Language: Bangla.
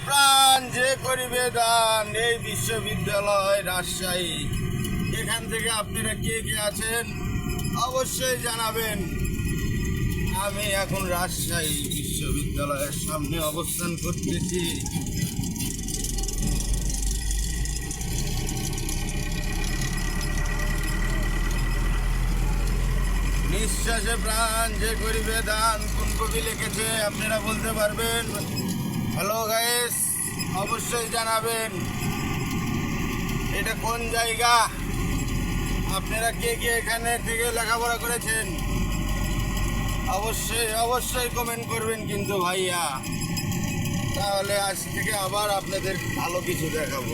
প্রাণ যে করিবে দান, এই বিশ্ববিদ্যালয় রাজশাহী। এখান থেকে আপনারা কে কে আছেন অবশ্যই জানাবেন। আমি এখন রাজশাহী বিশ্ববিদ্যালয়ের সামনে অবস্থান করতেছি। নিঃশ্বাসে প্রাণ যে করিবে দান কোন কবি লিখেছে আপনারা বলতে পারবেন? হ্যালো গাইস, অবশ্যই জানাবেন এটা কোন জায়গা, আপনারা কে কে এখানে থেকে লেখাপড়া করেছেন অবশ্যই অবশ্যই কমেন্ট করবেন কিন্তু ভাইয়া। তাহলে আজ থেকে আবার আপনাদের ভালো কিছু দেখাবো।